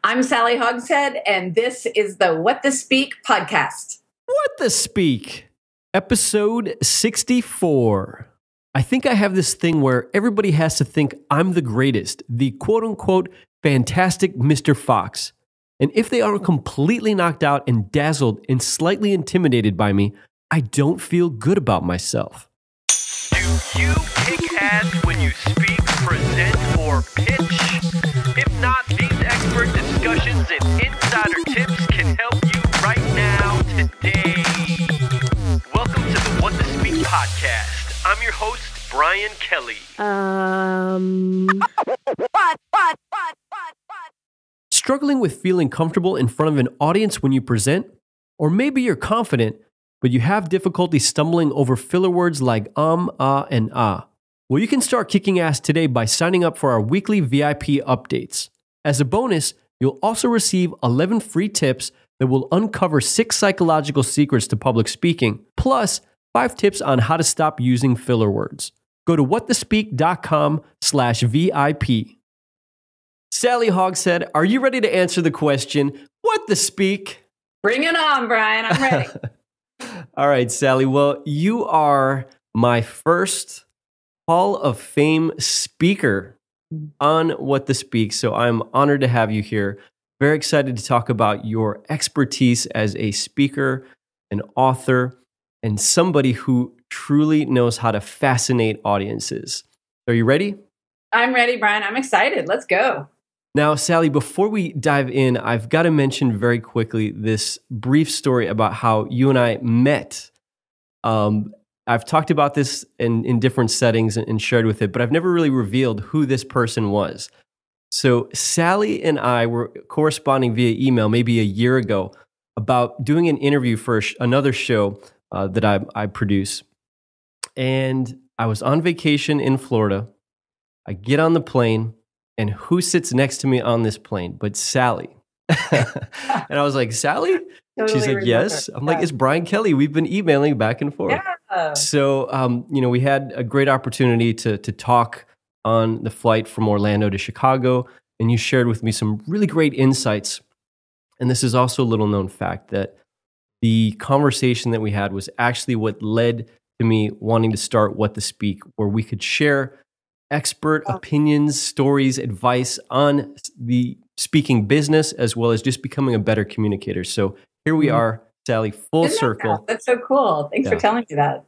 I'm Sally Hogshead, and this is the What the Speak podcast. What the Speak, episode 64. I think I have this thing where everybody has to think I'm the greatest, the quote-unquote fantastic Mr. Fox. And if they are completely knocked out and dazzled and slightly intimidated by me, I don't feel good about myself. Do you kick ass when you speak, present, or pitch? If not, these expert discussions and insider tips can help you right now, today. Welcome to the What the Speak podcast. I'm your host, Brian Kelly. Struggling with feeling comfortable in front of an audience when you present? Or maybe you're confident, but you have difficulty stumbling over filler words like and ah. Well, you can start kicking ass today by signing up for our weekly VIP updates. As a bonus, you'll also receive 11 free tips that will uncover 6 psychological secrets to public speaking, plus 5 tips on how to stop using filler words. Go to whatthespeak.com/VIP. Sally Hogshead, are you ready to answer the question, what the speak? Bring it on, Brian. I'm ready. All right, Sally. Well, you are my first Hall of Fame speaker on What the Speak, so I'm honored to have you here. Very excited to talk about your expertise as a speaker, an author, and somebody who truly knows how to fascinate audiences. Are you ready? I'm ready, Brian. I'm excited. Let's go. Now, Sally, before we dive in, I've got to mention very quickly this brief story about how you and I met. I've talked about this in different settings and shared with it, but I've never really revealed who this person was. So Sally and I were corresponding via email maybe a year ago about doing an interview for another show that I produce. And I was on vacation in Florida. I get on the plane, and who sits next to me on this plane but Sally? And I was like, Sally? Totally She's like, yes. I'm like, it's Brian Kelly. We've been emailing back and forth. Yeah. So, we had a great opportunity to talk on the flight from Orlando to Chicago, and you shared with me some really great insights. And this is also a little known fact that the conversation that we had was actually what led to me wanting to start What the Speak, where we could share expert opinions, stories, advice on the speaking business, as well as just becoming a better communicator. So here we are, Sally, full circle. That's so cool. Thanks for telling me that.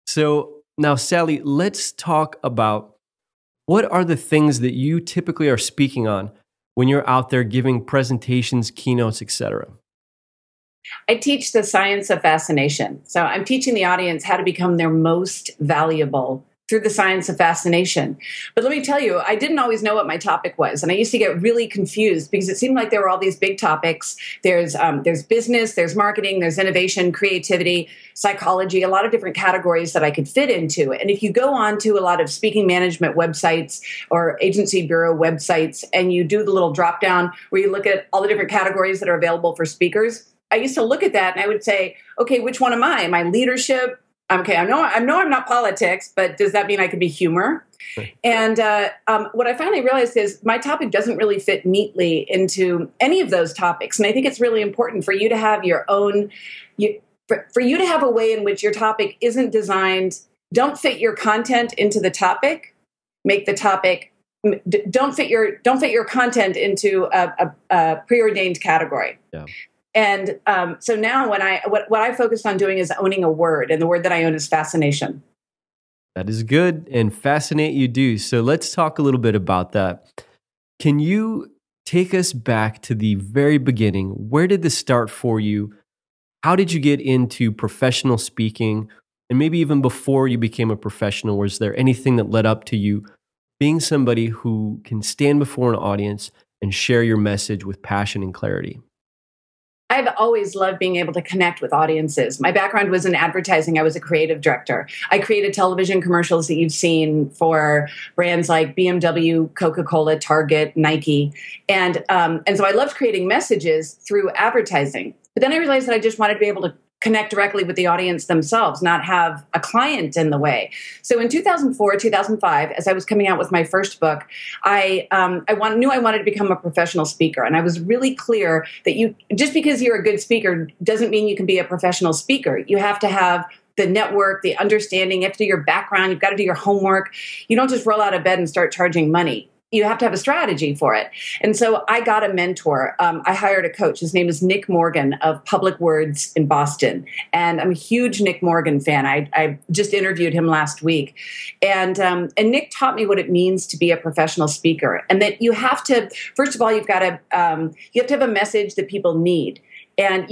So now, Sally, let's talk about what are the things that you typically are speaking on when you're out there giving presentations, keynotes, etc. I teach the science of fascination. So I'm teaching the audience how to become their most valuable through the science of fascination. But let me tell you, I didn't always know what my topic was. And I used to get really confused because it seemed like there were all these big topics. There's business, there's marketing, there's innovation, creativity, psychology, a lot of different categories that I could fit into. And if you go on to a lot of speaking management websites or agency bureau websites, and you do the little drop down where you look at all the different categories that are available for speakers, I used to look at that and I would say, okay, which one am I? Am I leadership? Okay, I know I'm not politics, but does that mean I could be humor? And what I finally realized is my topic doesn't really fit neatly into any of those topics. And I think it's really important for you to have your own, for you to have a way in which your topic isn't designed, don't fit your content into the topic, make the topic, don't fit your content into a preordained category. Yeah. And so now what I focused on doing is owning a word, and the word that I own is fascination. That is good, and fascinate you do. So let's talk a little bit about that. Can you take us back to the very beginning? Where did this start for you? How did you get into professional speaking? And maybe even before you became a professional, was there anything that led up to you being somebody who can stand before an audience and share your message with passion and clarity? I've always loved being able to connect with audiences. My background was in advertising. I was a creative director. I created television commercials that you've seen for brands like BMW, Coca-Cola, Target, Nike. And so I loved creating messages through advertising. But then I realized that I just wanted to be able to connect directly with the audience themselves, not have a client in the way. So in 2004, 2005, as I was coming out with my first book, I knew I wanted to become a professional speaker. And I was really clear that just because you're a good speaker doesn't mean you can be a professional speaker. You have to have the network, the understanding, you have to do your background, you've got to do your homework. You don't just roll out of bed and start charging money. You have to have a strategy for it. And so I got a mentor. I hired a coach. His name is Nick Morgan of Public Words in Boston. And I'm a huge Nick Morgan fan. I just interviewed him last week. And Nick taught me what it means to be a professional speaker. And that you have to, first of all, you have to have a message that people need. And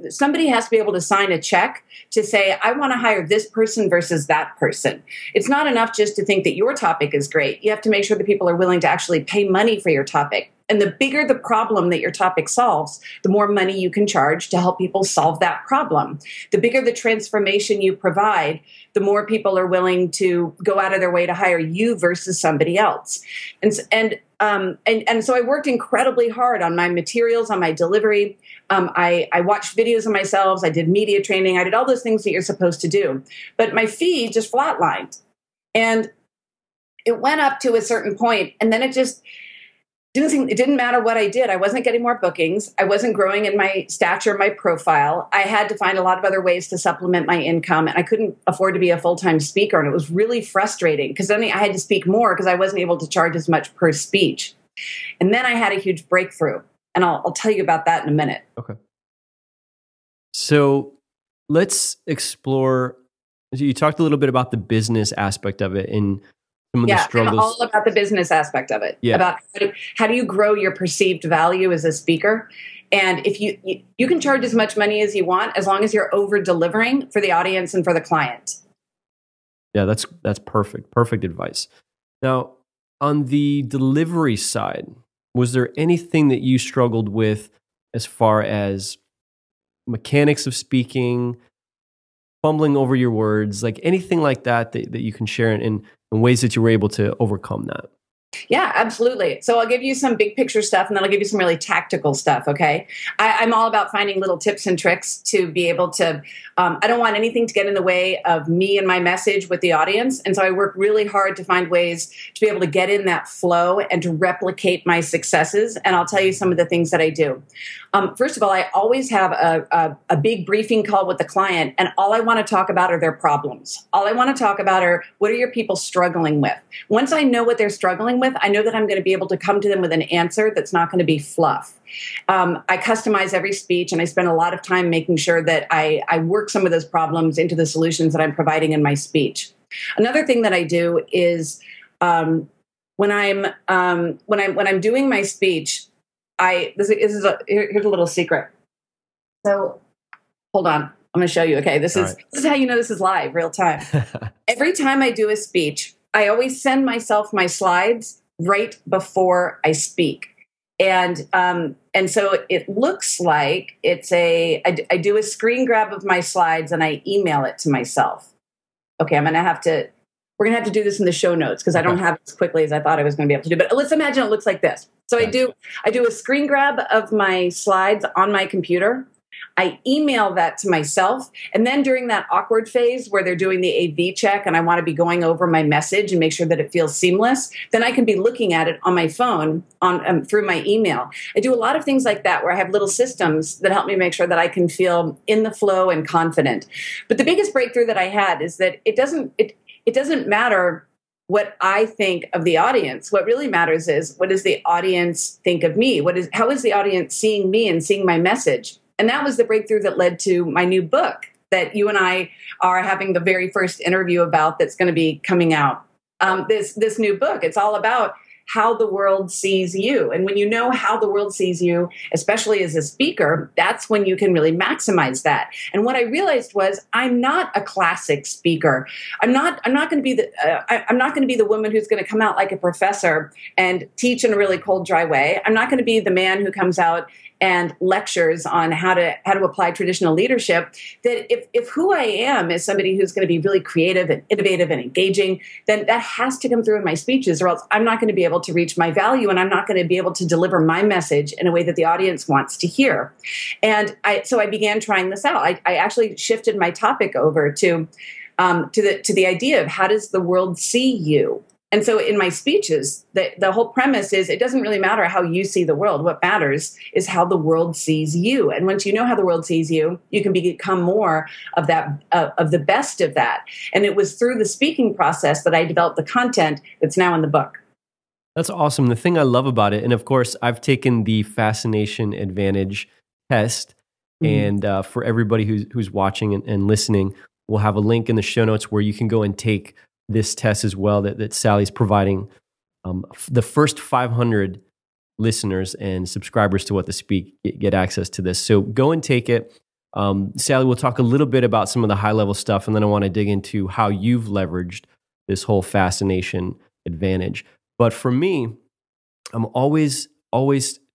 somebody has to be able to sign a check to say, I want to hire this person versus that person. It's not enough just to think that your topic is great. You have to make sure that people are willing to actually pay money for your topic. And the bigger the problem that your topic solves, the more money you can charge to help people solve that problem. The bigger the transformation you provide, the more people are willing to go out of their way to hire you versus somebody else. And so I worked incredibly hard on my materials, on my delivery. I watched videos of myself. I did media training. I did all those things that you're supposed to do. But my fee just flatlined. And it went up to a certain point, and then it didn't matter what I did. I wasn't getting more bookings. I wasn't growing in my stature, my profile. I had to find a lot of other ways to supplement my income, and I couldn't afford to be a full-time speaker. And it was really frustrating because then I had to speak more because I wasn't able to charge as much per speech. And then I had a huge breakthrough, and I'll tell you about that in a minute. Okay. So let's explore. You talked a little bit about the business aspect of it and some of the struggles. I'm all about the business aspect of it. Yeah. About how do you grow your perceived value as a speaker. And if you can charge as much money as you want, as long as you're over delivering for the audience and for the client. Yeah, that's perfect. Perfect advice. Now, on the delivery side, was there anything that you struggled with as far as mechanics of speaking, fumbling over your words, like anything like that you can share in ways that you were able to overcome that? Yeah, absolutely. So I'll give you some big picture stuff, and then I'll give you some really tactical stuff, okay? I'm all about finding little tips and tricks to be able to, I don't want anything to get in the way of me and my message with the audience. And so I work really hard to find ways to be able to get in that flow and to replicate my successes. And I'll tell you some of the things that I do. First of all, I always have a big briefing call with the client, and all I want to talk about are their problems. All I want to talk about are, what are your people struggling with? Once I know what they're struggling with, I know that I'm going to be able to come to them with an answer that's not going to be fluff. I customize every speech, and I spend a lot of time making sure that I work some of those problems into the solutions that I'm providing in my speech. Another thing that I do is when I'm doing my speech, here's a little secret. So hold on, I'm going to show you. Okay, this is how you know this is live, real time. Every time I do a speech, I always send myself my slides right before I speak. And so it looks like I do a screen grab of my slides and I email it to myself. Okay, we're going to have to do this in the show notes because I don't have it as quickly as I thought I was going to be able to do. But let's imagine it looks like this. So I do a screen grab of my slides on my computer. I email that to myself. And then during that awkward phase where they're doing the AV check and I want to be going over my message and make sure that it feels seamless, then I can be looking at it on my phone through my email. I do a lot of things like that where I have little systems that help me make sure that I can feel in the flow and confident. But the biggest breakthrough that I had is that it doesn't matter what I think of the audience. What really matters is, what does the audience think of me? How is the audience seeing me and seeing my message? And that was the breakthrough that led to my new book that you and I are having the very first interview about, that's going to be coming out. This new book, it's all about how the world sees you. And when you know how the world sees you, especially as a speaker, that's when you can really maximize that. And what I realized was, I'm not a classic speaker. I'm not going to be the woman who's going to come out like a professor and teach in a really cold, dry way. I'm not going to be the man who comes out and lectures on how to apply traditional leadership, that if who I am is somebody who's going to be really creative and innovative and engaging, then that has to come through in my speeches, or else I'm not going to be able to reach my value, and I'm not going to be able to deliver my message in a way that the audience wants to hear. And so I began trying this out. I actually shifted my topic over to the idea of how does the world see you? And so in my speeches, the whole premise is it doesn't really matter how you see the world. What matters is how the world sees you. And once you know how the world sees you, you can become more of that, of the best of that. And it was through the speaking process that I developed the content that's now in the book. That's awesome. The thing I love about it, and of course, I've taken the Fascination Advantage test, and for everybody who's watching and listening, we'll have a link in the show notes where you can go and take this test as well that Sally's providing. The first 500 listeners and subscribers to What to Speak get access to this. So go and take it. Sally, we'll talk a little bit about some of the high-level stuff, and then I want to dig into how you've leveraged this whole Fascination Advantage. But for me, I'm always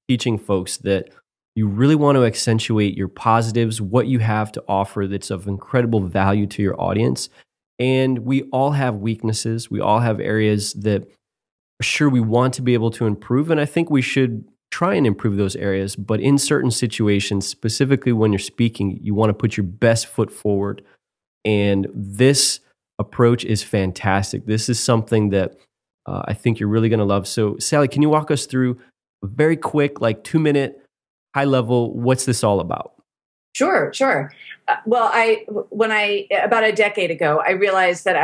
teaching folks that you really want to accentuate your positives, what you have to offer that's of incredible value to your audience. And we all have weaknesses. We all have areas that sure we want to be able to improve. And I think we should try and improve those areas. But in certain situations, specifically when you're speaking, you want to put your best foot forward. And this approach is fantastic. This is something that I think you're really going to love. So Sally, can you walk us through a very quick, 2-minute, high level, what's this all about? Sure. About a decade ago, I realized that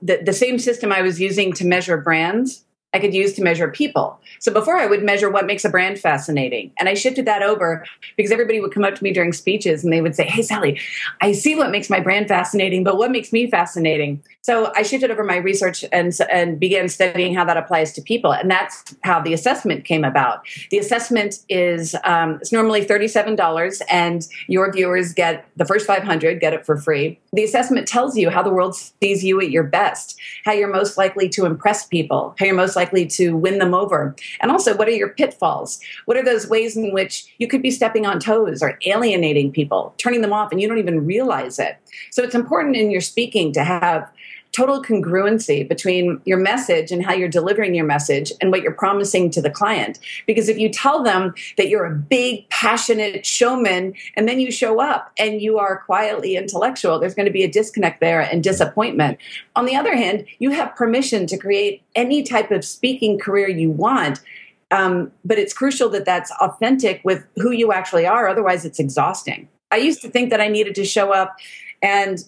the same system I was using to measure brands, I could use to measure people. So before I would measure what makes a brand fascinating. And I shifted that over because everybody would come up to me during speeches and they would say, hey, Sally, I see what makes my brand fascinating, but what makes me fascinating? So I shifted over my research and began studying how that applies to people. And that's how the assessment came about. The assessment is it's normally $37, and your viewers get the first 500, get it for free. The assessment tells you how the world sees you at your best, how you're most likely to impress people, how you're most likely to win them over. And also, what are your pitfalls? What are those ways in which you could be stepping on toes or alienating people, turning them off, and you don't even realize it? So it's important in your speaking to have total congruency between your message and how you're delivering your message and what you're promising to the client. Because if you tell them that you're a big, passionate showman and then you show up and you are quietly intellectual, there's going to be a disconnect there and disappointment. On the other hand, you have permission to create any type of speaking career you want. But it's crucial that that's authentic with who you actually are. Otherwise, it's exhausting. I used to think that I needed to show up, and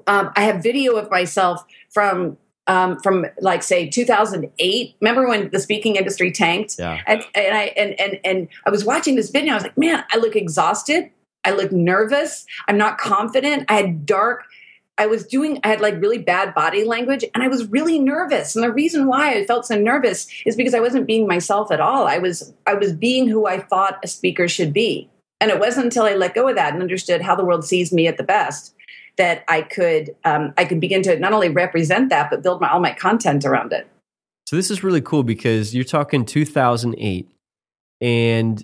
I have video of myself from say 2008. Remember when the speaking industry tanked? Yeah. And I was watching this video. And I was like, man, I look exhausted. I look nervous. I'm not confident. I had really bad body language, and I was really nervous. And the reason why I felt so nervous is because I wasn't being myself at all. I was being who I thought a speaker should be. And it wasn't until I let go of that and understood how the world sees me at the best that I could begin to not only represent that, but build all my content around it. So this is really cool because you're talking 2008, and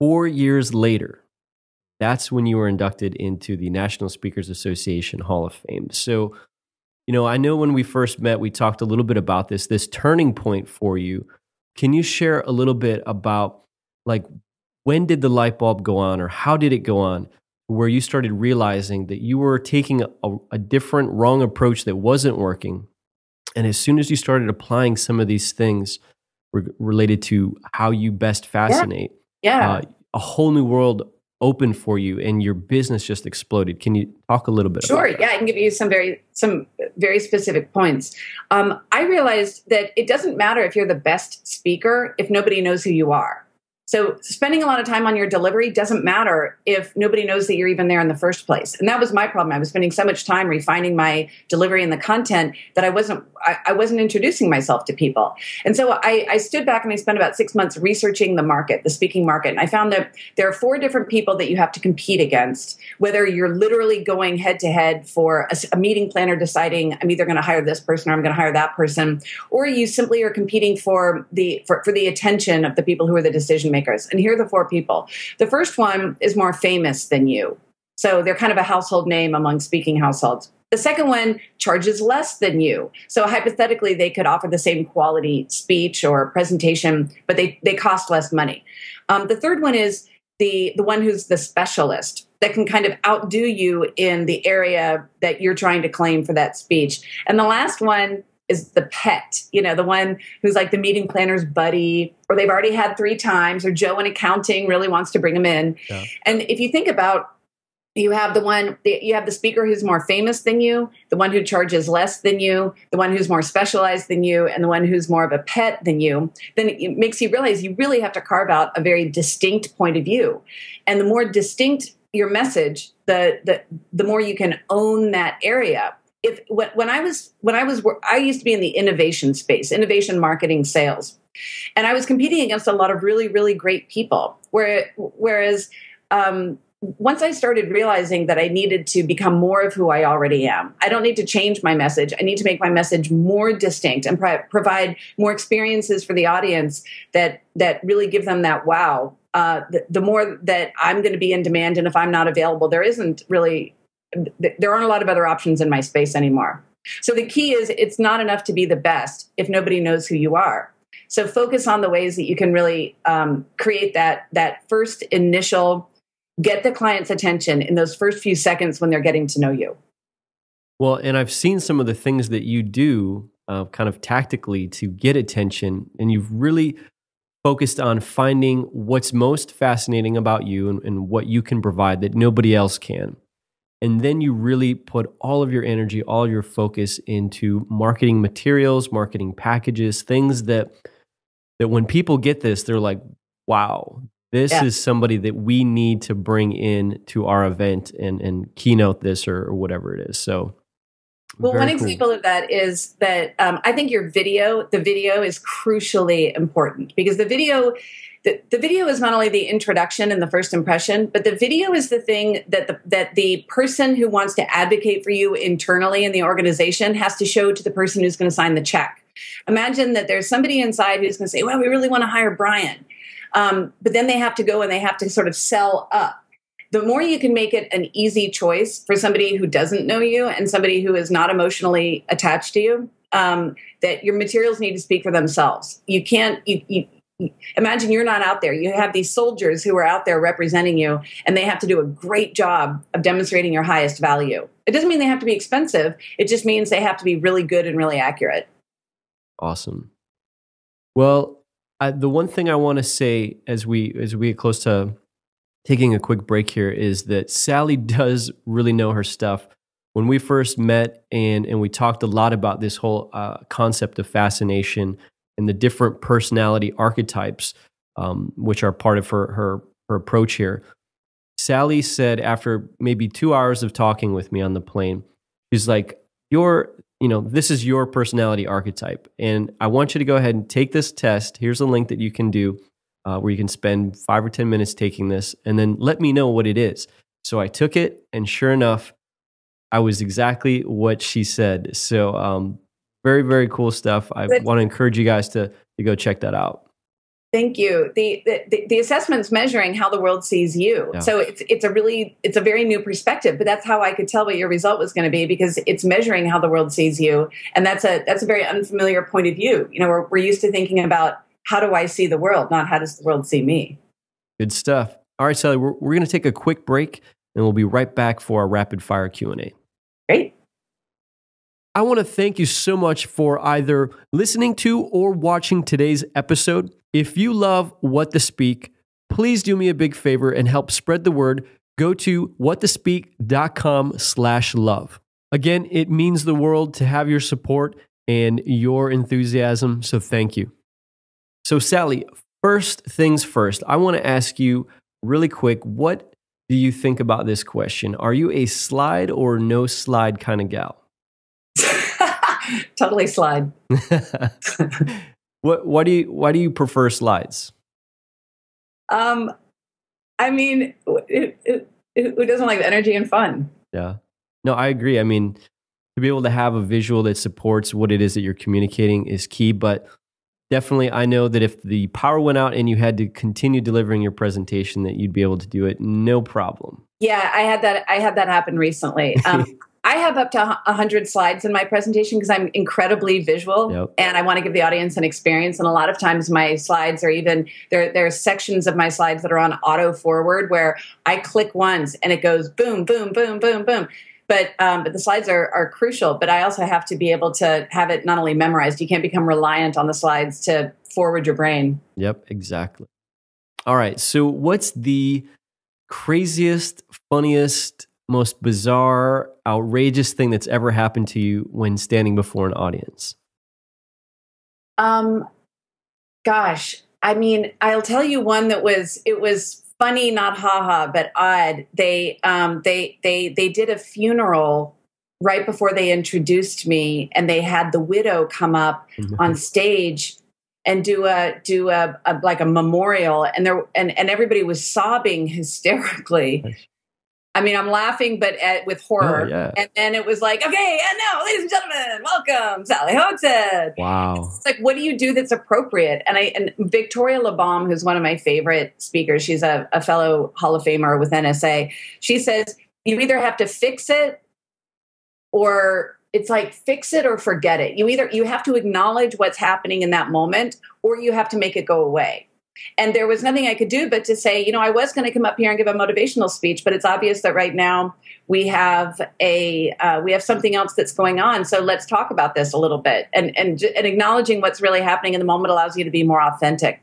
4 years later, that's when you were inducted into the National Speakers Association Hall of Fame. So, I know when we first met, we talked a little bit about this turning point for you. Can you share a little bit about when did the light bulb go on, or how did it go on, where you started realizing that you were taking a different, wrong approach that wasn't working? And as soon as you started applying some of these things related to how you best fascinate, a whole new world opened for you and your business just exploded. Can you talk a little bit about that? Sure. Yeah, I can give you some very specific points. I realized that it doesn't matter if you're the best speaker if nobody knows who you are. So spending a lot of time on your delivery doesn't matter if nobody knows that you're even there in the first place. And that was my problem. I was spending so much time refining my delivery and the content that I wasn't introducing myself to people. And so I stood back and I spent about 6 months researching the market, the speaking market. And I found that there are 4 different people that you have to compete against, whether you're literally going head to head for a meeting planner deciding I'm either going to hire this person or I'm going to hire that person, or you simply are competing for the attention of the people who are the decision makers makers. And here are the 4 people. The first one is more famous than you. So they're kind of a household name among speaking households. The second one charges less than you. So hypothetically, they could offer the same quality speech or presentation, but they cost less money. The third one is the one who's the specialist that can kind of outdo you in the area that you're trying to claim for that speech. And the last one is the pet, the one who's like the meeting planner's buddy, or they've already had 3 times, or Joe in accounting really wants to bring them in. Yeah. And if you think about, you have the speaker who's more famous than you, the one who charges less than you, the one who's more specialized than you, and the one who's more of a pet than you, then it makes you realize you really have to carve out a very distinct point of view. And the more distinct your message, the more you can own that area. I used to be in the innovation space, innovation marketing sales, and I was competing against a lot of really, really great people. Whereas once I started realizing that I needed to become more of who I already am, I don't need to change my message. I need to make my message more distinct and provide more experiences for the audience that really give them that wow. The more that I'm going to be in demand, and if I'm not available, there aren't a lot of other options in my space anymore. So the key is, it's not enough to be the best if nobody knows who you are. So focus on the ways that you can really create that first initial, get the client's attention in those first few seconds when they're getting to know you. Well, and I've seen some of the things that you do kind of tactically to get attention, and you've really focused on finding what's most fascinating about you and what you can provide that nobody else can. And then you really put all of your energy, all your focus into marketing materials, marketing packages, things that when people get this, they're like, wow, this is somebody that we need to bring in to our event and keynote this or whatever it is. So, one example of that is that I think the video is crucially important, because the video is not only the introduction and the first impression, but the video is the thing that the person who wants to advocate for you internally in the organization has to show to the person who's going to sign the check. Imagine that there's somebody inside who's going to say, well, we really want to hire Brian. But then they have to go and they have to sort of sell up. The more you can make it an easy choice for somebody who doesn't know you and somebody who is not emotionally attached to you, that your materials need to speak for themselves. You can't, imagine you're not out there. You have these soldiers who are out there representing you, and they have to do a great job of demonstrating your highest value. It doesn't mean they have to be expensive. It just means they have to be really good and really accurate. Awesome. Well, the one thing I want to say as we get close to taking a quick break here is that Sally does really know her stuff. When we first met and we talked a lot about this whole concept of fascination and the different personality archetypes, which are part of her approach here, Sally said after maybe 2 hours of talking with me on the plane, she's like, this is your personality archetype. And I want you to go ahead and take this test. Here's a link that you can do where you can spend 5 or 10 minutes taking this, and then let me know what it is. So I took it, and sure enough, I was exactly what she said. So very, very cool stuff. I want to encourage you guys to go check that out. Thank you. The assessment's measuring how the world sees you. Yeah. So it's a very new perspective, but that's how I could tell what your result was going to be, because it's measuring how the world sees you. And that's a very unfamiliar point of view. We're used to thinking about, how do I see the world, not how does the world see me? Good stuff. All right, Sally, we're going to take a quick break, and we'll be right back for our rapid fire Q&A. Great. I want to thank you so much for either listening to or watching today's episode. If you love What to Speak, please do me a big favor and help spread the word. Go to whattospeak.com/love. Again, it means the world to have your support and your enthusiasm, so thank you. So Sally, first things first, I want to ask you really quick, what do you think about this question? Are you a slide or no slide kind of gal? Totally slide. Why do you prefer slides? I mean, who doesn't like the energy and fun? Yeah. No, I agree. I mean, to be able to have a visual that supports what it is that you're communicating is key, but definitely, I know that if the power went out and you had to continue delivering your presentation, that you'd be able to do it no problem. Yeah, I had that happen recently. I have up to 100 slides in my presentation because I'm incredibly visual and I want to give the audience an experience. And a lot of times my slides are even, there are sections of my slides that are on auto forward where I click once and it goes boom, boom, boom, boom, boom. But the slides are crucial, but I also have to be able to have it not only memorized, you can't become reliant on the slides to forward your brain. Yep, exactly. All right. So what's the craziest, funniest, most bizarre, outrageous thing that's ever happened to you when standing before an audience? Gosh, I mean, I'll tell you one that it was funny, not haha, but odd. They did a funeral right before they introduced me, and they had the widow come up on stage and do a like a memorial, and everybody was sobbing hysterically. I mean, I'm laughing, but with horror. Oh, yeah. And then it was like, okay, and now, ladies and gentlemen, welcome, Sally Hogshead. Wow. It's like, what do you do that's appropriate? And Victoria LeBaum, who's one of my favorite speakers, she's a fellow Hall of Famer with NSA. She says, you either have to fix it or it's like, fix it or forget it. You have to acknowledge what's happening in that moment, or you have to make it go away. And there was nothing I could do but to say, I was going to come up here and give a motivational speech, but it's obvious that right now we have something else that's going on. So let's talk about this a little bit. And acknowledging what's really happening in the moment allows you to be more authentic.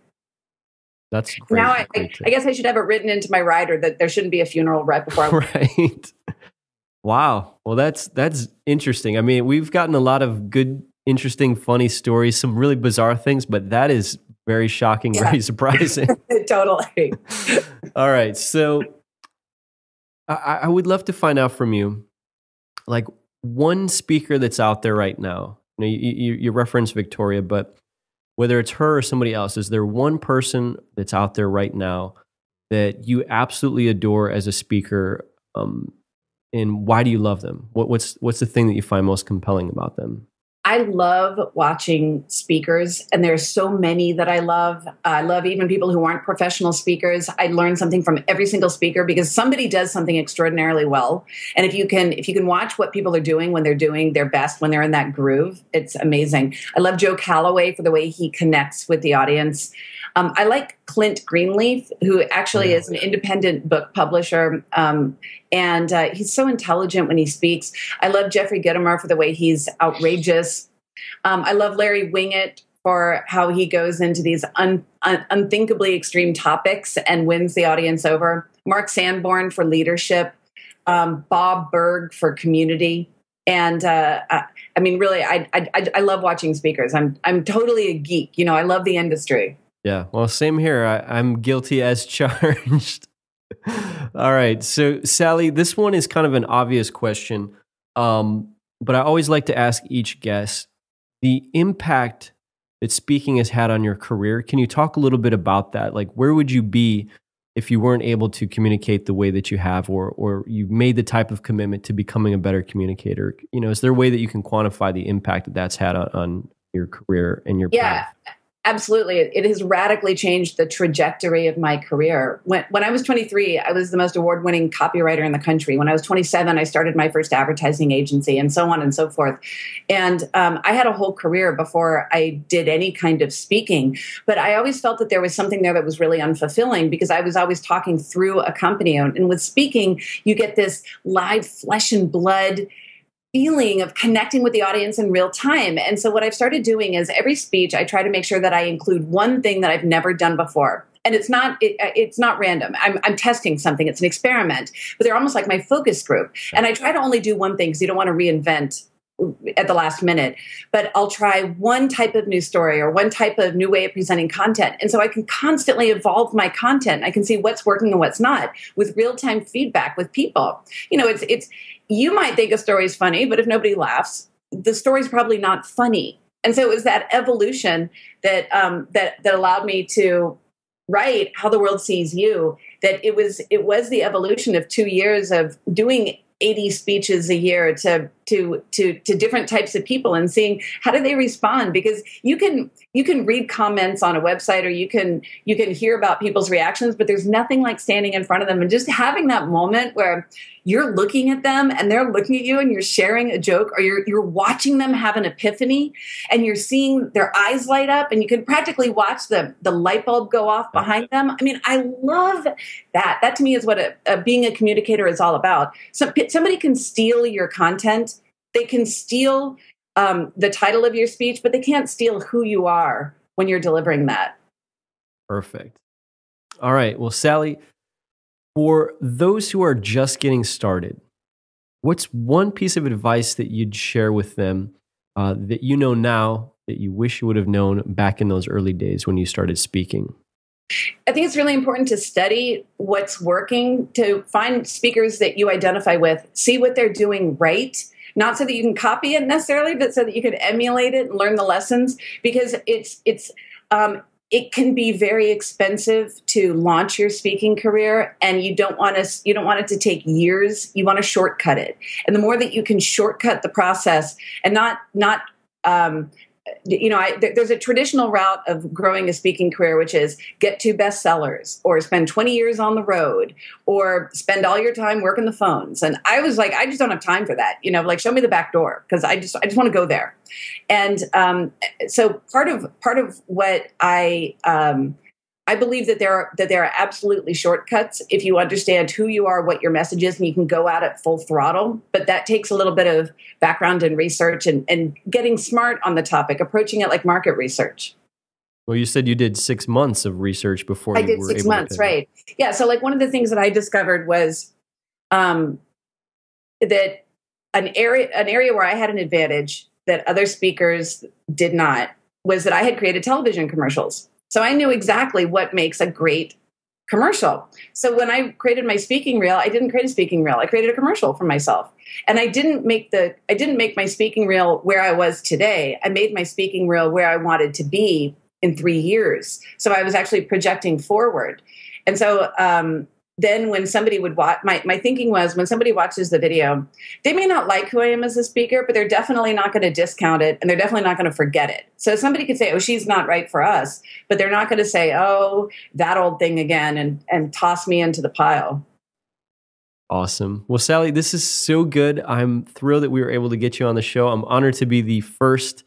That's great. Now I guess I should have it written into my rider that there shouldn't be a funeral right before. Right. Wow. Well, that's interesting. I mean, we've gotten a lot of good, interesting, funny stories, some really bizarre things, but that is very shocking, very surprising. Totally. All right. So I would love to find out from you, like, one speaker that's out there right now. You referenced Victoria, but whether it's her or somebody else, is there one person that's out there right now that you absolutely adore as a speaker? And why do you love them? What's the thing that you find most compelling about them? I love watching speakers, and there's so many that I love. I love even people who aren't professional speakers. I learn something from every single speaker because somebody does something extraordinarily well. And if you can watch what people are doing when they're doing their best, when they're in that groove, it's amazing. I love Joe Calloway for the way he connects with the audience. I like Clint Greenleaf, who actually is an independent book publisher, and he's so intelligent when he speaks. I love Jeffrey Gitomer for the way he's outrageous. I love Larry Winget for how he goes into these unthinkably extreme topics and wins the audience over. Mark Sanborn for leadership. Bob Berg for community. And I mean, really, I love watching speakers. I'm totally a geek. I love the industry. Yeah, well, same here. I'm guilty as charged. All right. So, Sally, this one is kind of an obvious question, but I always like to ask each guest the impact that speaking has had on your career. Can you talk a little bit about that? Like, where would you be if you weren't able to communicate the way that you have, or you've made the type of commitment to becoming a better communicator? Is there a way that you can quantify the impact that that's had on your career and your path? Absolutely. It has radically changed the trajectory of my career. When I was 23, I was the most award-winning copywriter in the country. When I was 27, I started my first advertising agency, and so on and so forth. And I had a whole career before I did any kind of speaking. But I always felt that there was something there that was really unfulfilling because I was always talking through a company. And with speaking, you get this live flesh and blood feeling of connecting with the audience in real time. And so what I've started doing is every speech, I try to make sure that I include one thing that I've never done before. And it's not random. I'm testing something. It's an experiment, but they're almost like my focus group. And I try to only do one thing because you don't want to reinvent at the last minute, but I'll try one type of new story or one type of new way of presenting content. And so I can constantly evolve my content. I can see what's working and what's not with real-time feedback with people. It's you might think a story is funny, but if nobody laughs, the story's probably not funny. And so it was that evolution that allowed me to write How the World Sees You. That it was the evolution of 2 years of doing 80 speeches a year to to different types of people and seeing how do they respond, because you can read comments on a website, or you can hear about people's reactions, but there's nothing like standing in front of them and just having that moment where you're looking at them and they're looking at you and you're sharing a joke, or you're watching them have an epiphany and you're seeing their eyes light up and you can practically watch the light bulb go off behind them. I mean, I love that. That to me is what being a communicator is all about. So somebody can steal your content. They can steal the title of your speech, but they can't steal who you are when you're delivering that. Perfect. All right. Well, Sally, for those who are just getting started, what's one piece of advice that you'd share with them that you know now that you wish you would have known back in those early days when you started speaking? I think it's really important to study what's working, to find speakers that you identify with, see what they're doing right, not so that you can copy it necessarily, but so that you can emulate it and learn the lessons, because it can be very expensive to launch your speaking career, and you don't want it to take years. You want to shortcut it. And the more that you can shortcut the process and not there's a traditional route of growing a speaking career, which is get 2 bestsellers, or spend 20 years on the road, or spend all your time working the phones. And I was like, I just don't have time for that. Like, show me the back door, because I just want to go there. And so part of what I believe that there are absolutely shortcuts if you understand who you are, what your message is, and you can go at it full throttle. But that takes a little bit of background and research and getting smart on the topic, approaching it like market research. Well, you said you did 6 months of research before you were able to. I did 6 months, right? Yeah. So, like, one of the things that I discovered was that an area where I had an advantage that other speakers did not was that I had created television commercials. So I knew exactly what makes a great commercial. So when I created my speaking reel, I didn't create a speaking reel. I created a commercial for myself. And I didn't make my speaking reel where I was today. I made my speaking reel where I wanted to be in 3 years. So I was actually projecting forward. And so then when somebody would watch, my thinking was, when somebody watches the video, they may not like who I am as a speaker, but they're definitely not going to discount it, and they're definitely not going to forget it. So somebody could say, oh, she's not right for us, but they're not going to say, oh, that old thing again, and toss me into the pile. Awesome. Well, Sally, this is so good. I'm thrilled that we were able to get you on the show. I'm honored to be the first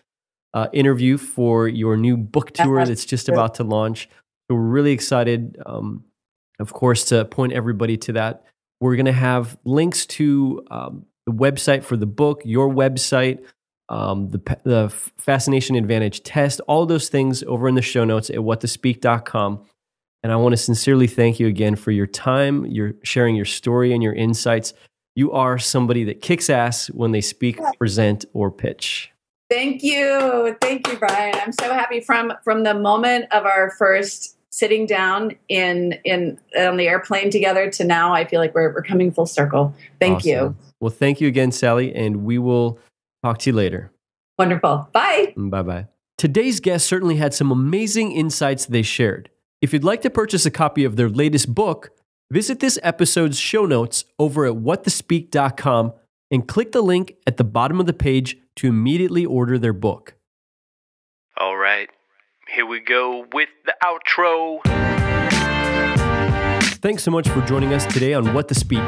interview for your new book tour that's just about to launch. So we're really excited. Of course, to point everybody to that, we're going to have links to the website for the book, your website, the Fascination Advantage test, all those things over in the show notes at whattospeak.com. And I want to sincerely thank you again for your time, your sharing your story and your insights. You are somebody that kicks ass when they speak, present, or pitch. Thank you. Thank you, Brian. I'm so happy from the moment of our first sitting down on the airplane together to now. I feel like we're coming full circle. Thank you. Well, thank you again, Sally, and we will talk to you later. Wonderful. Bye. Bye-bye. Today's guest certainly had some amazing insights they shared. If you'd like to purchase a copy of their latest book, visit this episode's show notes over at whattospeak.com and click the link at the bottom of the page to immediately order their book. All right. Here we go with the outro. Thanks so much for joining us today on What to Speak.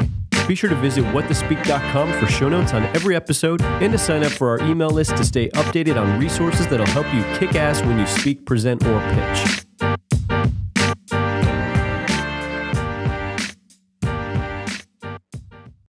Be sure to visit whattospeak.com for show notes on every episode and to sign up for our email list to stay updated on resources that'll help you kick ass when you speak, present, or pitch.